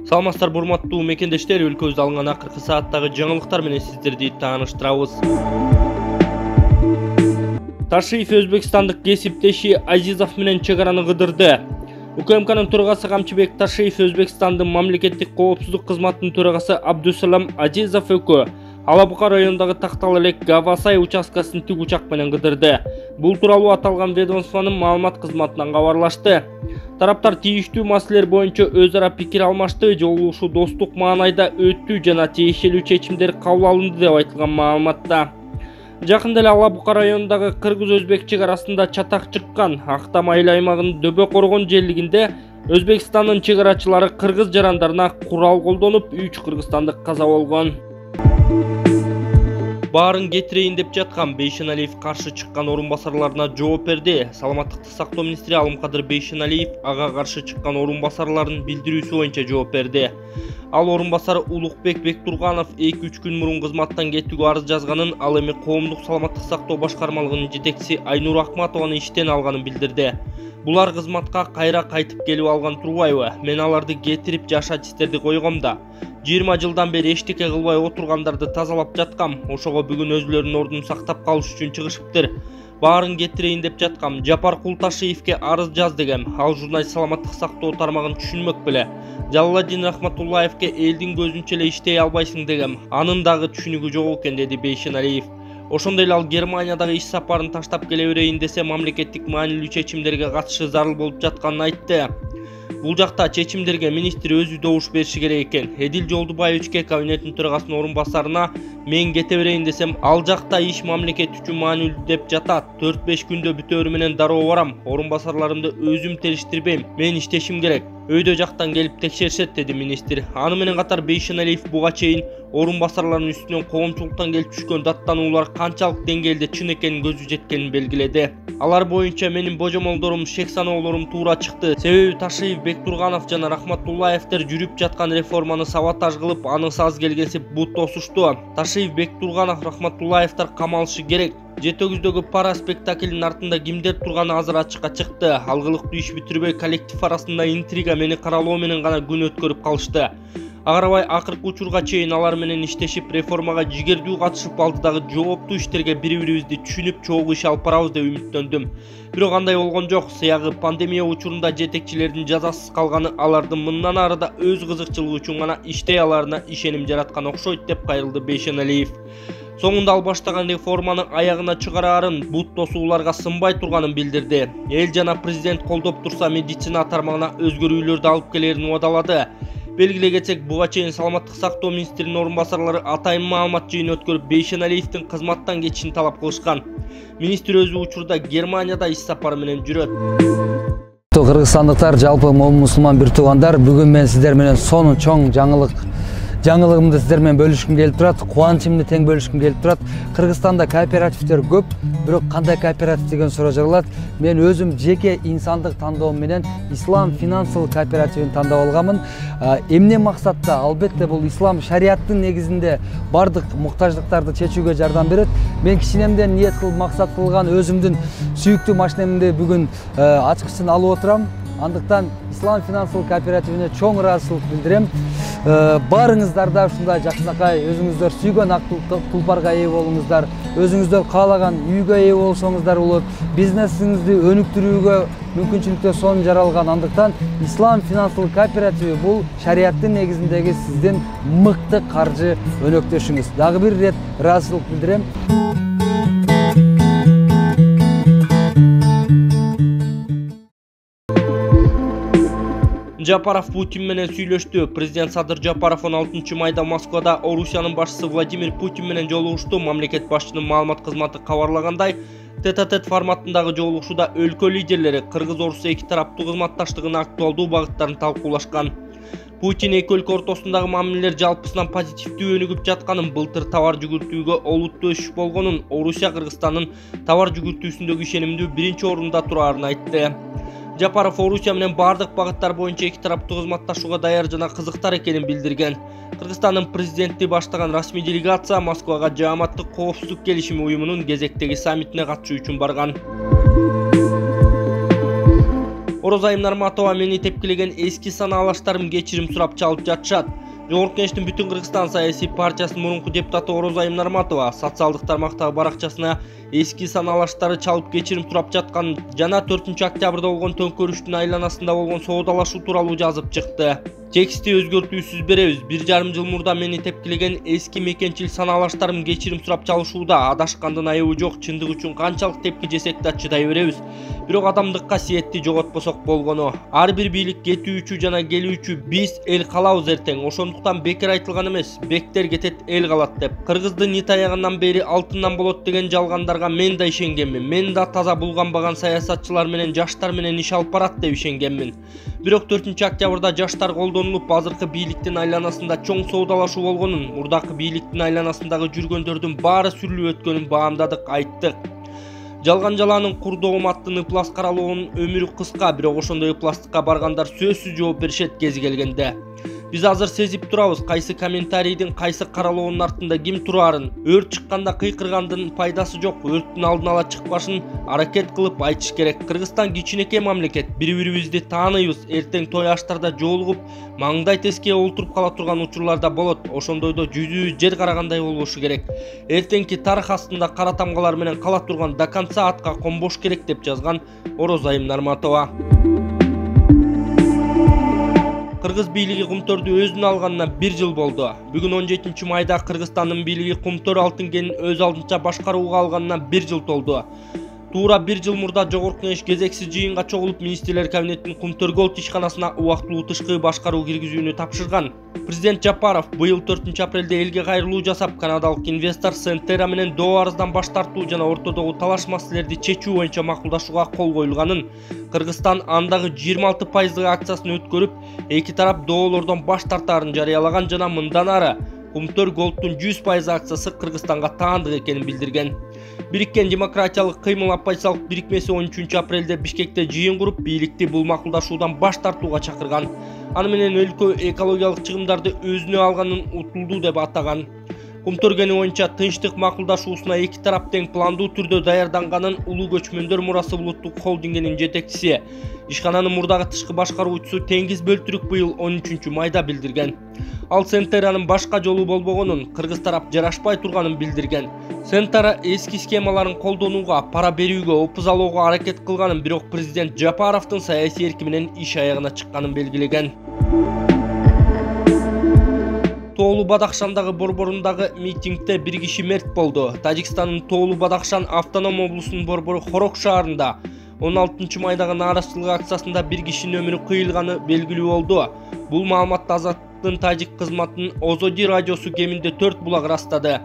Саламатсыздар урматтуу мекендештер, өлкөбүздө алынган акыркы сааттагы жаңылыктар менен сиздерди тааныштырабыз. Ташиев өзбекстандык кесиптеши Азизов менен чек араны кыдырды. УКМКнын төрагасы Камчыбек Ташиев Өзбекстандын мамлекеттик коопсуздук кызматынын төрагасы Абдусалам Азизов экөө Алабука районундагы тактал элек Гавасай участкасын тик учак менен кыдырды. Бул тууралуу аталган ведомствонун маалымат кызматынан кабарлашты. Тараптар тийиштүү маселелер боюнча өз ара пикир алмашты, жолугушуу достук маанайда өттү жана тиешелүү чечимдер кабыл алынды деп айтылган маалыматта. Жакында эле Алабука районундагы кыргыз-өзбек чек арасында чатак чыккан Актам айыл аймагынын Дөбө коргон жерлигинде Өзбекстандын чек арачылары кыргыз жарандарына курал колдонуп 3 кыргызстандык каза болгон. Баарын кетирейин деп жаткан Бейшеналиев каршы чыккан орун басарларына жооп берди. Саламаттыкты сактоо министри Алымкадыр Бейшеналиев ага каршы чыккан орун басарларынын билдирүүсү боюнча жооп берди. Ал орун басары Улукбек Бектурганов 2-3 күн мурун кызматтан кетүүгө арыз жазганын, ал эми коомдук саламаттык сактоо башкармалыгынын жетекчиси Айнур Акматованы иштен алганын билдирди. Булар кызматка кайра кайтып келип алган турбайбы? Мен аларды кетирип жашат истерди койгом да. 20 жылдан бери эчтеке кылбай отургандарды тазалап жаткам. Ошого бүгүн өзүлөрүнүн ордун сактап калыш үчүн чыгышыптыр. Баарын кетирейин деп жаткам. Жапаркул Ташиевке арыз жаз дегем. Ал журналист саламаттык сактоо тармагын түшүнмөк беле. Жалаладдин Рахматуллаевке элдин көзүнчө эле иштей албайсың дегем. Анын дагы түшүнүгү жок экен, деди Бейшеналиев. Ошондой эле ал Германиядагы иш сапарын таштап келе берейин десе, мамлекеттик маанилүү чечимдерге катышы зарыл болуп жатканын айтты. Бул жакта чечимдерге министр өзү добуш бериши керек экен. Эдил Жолдубаевичке, кабинеттин төрагасынын орун басарына мен кете берейин десем, ал жакта иш мамлекет үчүн маанилүү деп жатат. 4-5 күндө бүтөөрү менен дароо барам. Орун басарларымды өзүм териштирбейм. Мен иштешим керек. Өйдө жактан келип текшеришет, деди министр. Аны менен катар Бейшеналиев буга чейин орун басарларынын үстүнөн коомчулуктан келип түшкөн даттануулар канчалык деңгээлде чын экенин көзү жеткенин белгиледи. Алар боюнча менин божомолдорум, шек саноолорум туура чыкты. Себеби Ташиев, Бектурганов жана Рахматуллаевдер жүрүп жаткан реформаны саботаж кылып, анысы аз келгенсип бут тосушту. Ташиев, Бектурганов, Рахматуллаевдер камалышы керек. Жетөгүздөгү пара спектаклинин артында кимдер турганы азыр ачыкка чыкты. Алгылыктуу иш бүтүрбөй коллектив арасында интрига мени каралоо менен гана күн өткөрүп калышты. Агарабай акыркы учурга чейин алар менен иштешип, реформага жигердүү катышып, алдыдагы жооптуу иштерге бири-бирибизди түшүнүп, чогуу иш алып барабыз деп үмүттөндүм. Бирок андай болгон жок. Сыягы пандемия учурунда жетекчилердин жазасыз калганы алардын мындан ары да өз кызыкчылыгы үчүн гана иштей аларына ишеним жараткан окшойт, деп кайрылды Бейшеналиев. Соңунда ал баштаган реформаны аягына чыгараарын, бут тосууларга сынбай турганын билдирди. Эл жана президент колдоп турса, медицина тармагына өзгөрүүлөрдү алып келерин убадалады. Белгилей кетсек, буга чейин саламаттык сактоо министринин орун басарлары атайын маалымат жыйыны өткөрүп, Бейшеналиевдин кызматтан кетишин талап кылышкан. Министр өзү учурда Германияда иш сапары менен жүрөт. Кыргызстандыктар, жалпы мусулман бир туугандар, бүгүн мен сиздер менен сонун чоң жаңылыгымды сиздер менен бөлүшкүм келип турат, кубанычымды тең бөлүшкүм келип турат. Кыргызстанда кооперативдер көп, бирок кандай кооператив деген суроо жаралат. Мен өзүм жеке инсандык тандоом менен Ислам финансыл кооперативин тандап алганмын. Эмне максатта? Албетте бул ислам шариаттын негизинде бардык муктаждыктарды чечүүгө жардам берет. Мен кичинемден ниет кылып, максат кылган өзүмдүн сүйүктүү машинемди бүгүн ачкычын алып отурам. Андыктан Ислам финансыл кооперативине чоң ыраазычылык билдирем. Барыңыздар да ушундай жакшынакай өзүңүздөр сүйгөн ак тулпарга ээ болуңуздар, өзүңүздөр каалаган үйгө ээ болсоңуздар болот, бизнесиңизди өнүктүрүүгө мүмкүнчүлүктөр сонун жаралган. Андыктан Ислам финансыл кооперативи бул шариаттын негизиндеги сиздин мыкты каржы өнөктөшүңүз. Дагы бир ирет ыраазычылык билдирем. Жапаров Путин менен сүйлөштү. Президент Садыр Жапаров 16 майда Москвада Орусиянын башчысы Владимир Путин менен жолугушту. Мамлекет башчынын маалымат кызматы кабарлагандай, тет-а-тет форматындагы жолугушууда өлкө лидерлери Кыргыз-Орус эки тараптуу кызматташтыгынын актуалдуу багыттарын талкуулашкан. Путин эки өлкө ортосундагы мамилелер жалпысынан позитивдүү өнүгүп жатканын, былтыр товар жүгүртүүгө олуттуу өсүш болгонун, Орусия Кыргызстандын товар жүгүртүүсүндөгү ишенимдүү биринчи орунда турарын айтты. Жапаров Орусия менен бардык багыттар боюнча эки тараптуу кызматташууга даяр жана кызыктар экенин билдирген. Кыргызстандын президенти баштаган расмий делегация Москвага Жааматтык коопсуздук келишими уюмунун кезектеги саммитине катышуу үчүн барган. Орозайым Нарматова мени тепкилеген эски санаалаштарым кечирим сурап чалып жатышат. Жогорку Кеңештин Бүтүн Кыргызстан саясий партиясынын мурунку депутаты Орозайым Нарматова социалдык тармактагы баракчасына эски санаалаштары чалып кечирим сурап жаткан жана 4-октябрда болгон төңкөрүштүн айланасында болгон соодалашуу тууралуу жазып чыкты. Тексти өзгөртүүсүз беребиз. 1,5 жыл мурда мени тепкилеген эски мекенчил санаалаштарым кечирим сурап чалышууда. Адашкандын айыбы жок. Чындык үчүн канчалык тепки жесек да чыдай беребиз. Бирок адамдык касиетти жоготпосок болгону. Ар бир бийлик кетүүчү жана келүүчү биз эл калабыз эртең. Ошондуктан бекер айтылган эмес. Бектер кетет, эл калат деп. Кыргыздын ит аягынан бери алтындан болот деген жалгандарга мен да ишенгенмин. Мен да таза булганбаган саясатчылар менен жаштар менен иш алып барат деп ишенгенмин. Бирок 4-октябрда жаштар колдонулуп азыркы бийликтин айланасында чоң соодалашуу болгонун, мурдакы бийликтин айланасындагы жүргөндөрдүн баары сүрүлүп өткөнүн баамдадык, айттык. Жалган жалаанын курдогум аттын ыплас каралоонун өмүрү кыска, бирок ошондой ыпластыкка баргандар сөзсүз жооп беришет кези келгенде. Биз азыр сезип турабыз, кайсы комментарийдин кайсы каралоонун артында ким турарын. Өрт чыкканда кыйкыргандын пайдасы жок. Өрттүн алдын ала чыкпашын аракет кылып айтыш керек. Кыргызстан кичинекей мамлекет. Бири-бирибизди тааныйбыз. Эртең той аштарда жолугуп, маңдай тескее олтуруп кала турган учурларда болот. Ошондойдо жүзүбүз жер карагандай болбошу керек. Эртеңки тарых астында кара тамгалар менен кала турган до конца атка конбош керек деп жазган Орозайым Нарматова. Кыргыз бийлиги Кумтөрдү өзүнө алганына 1 жыл болду. Бүгүн 17 майда Кыргызстандын бийлиги Кумтөр алтын кенин өз алдынча башкарууга алганына 1 жыл толду. Туура 1 жыл мурда Жогорку Кеңеш кезексиз жыйынга чогулуп Министрлер кабинетинин Кумтөр Голд ишканасына убактылуу тышкы башкаруу киргизүүнү тапшырган. Президент Жапаров быйыл 4-апрелде элге кайрылуу жасап, канадалык инвестор Сентера менен доо арыздан баш тартуу жана ортодогу талаш маселелерди чечүү боюнча макулдашууга кол коюлганын, Кыргызстан андагы 26% акциясын өткөрүп, эки тарап доолордон баш тартаарын жарыялаган жана мындан ары Кумтөр Голдтун 100% акциясы Кыргызстанга таандык экенин билдирген. Бириккен демократиялык кыймыл оппозициялык бирикмеси 13 апрелде Бишкекте жыйын куруп, бийликти бул макулдашуудан баш тартууга чакырган. Аны менен өлкө экологиялык чыгымдарды өзүнө алганын утулду деп атаган. Кумтөр кени боюнча тынчтык макулдашуусуна эки тарап тең пландуу түрдө даярданганын Улуу көчмөндөр мурасы булуттук холдингинин жетекчиси, ишкананын мурдагы тышкы башкаруучусу Теңиз Бөлтүрүк быйыл 13 майда билдирген. Ал Сентеранын башка жолу болбогонун, кыргыз тарап жарашпай турганын билдирген. Сентера эски схемаларын колдонууга, пара берүүгө, опуз алууга аракет кылганын, бирок президент Жапаровдун саясий эрки менен иш аягына чыкканын белгилеген. Тоолу Бадахшандагы борборундагы митингде бир киши мерт болду. Тажикстандын Тоолу Бадахшан автоном облусунун борбору Хорок шаарында 16 майдагы нааразычылык акциясында бир кишинин өмүрү кыйылганы белгилүү болду. Бул маалыматты Азаттыктын тажик кызматынын Озоди радиосу кеминде 4 булак растады.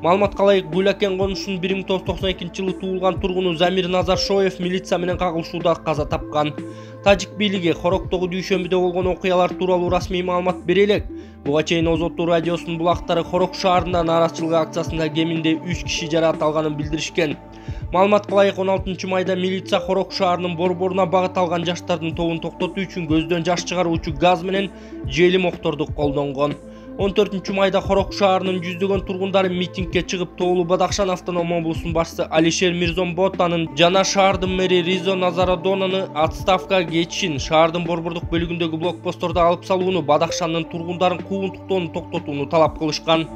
Маалыматка ылайык, Гулякен конушунун 1992 жылы туулган тургуну Замир Назаршоев милиция менен кагылышууда каза тапкан. Тажик бийлиги Хороктогу дүйшөмбүдө болгон окуялар тууралуу расмий маалымат бере элек. Буга чейин Озоттуу радиосунун булактары Хорок шаарында нааразычылык акциясында кеминде 3 киши жаракат алганын билдиришкен. Маалыматка ылайык 16 майда милиция Хорок шаарынын борборуна багыт алган жаштардын тобун токтотуу үчүн көздөн жаш чыгаруучу газ менен желим окторду колдонгон. 14 майда Хорок шаарынын жүздөгөн тургундары митингге чыгып, Тоолу Бадахшан автоном облусунун башчысы Алишер Мирзомботанын жана шаардын мэри Ризо Назарадонаны отставкага кетишин, шаардын борбордук бөлүгүндөгү блокпостторду алып салууну, Бадахшандын тургундарын куугунтуктоону токтотууну талап кылышкан.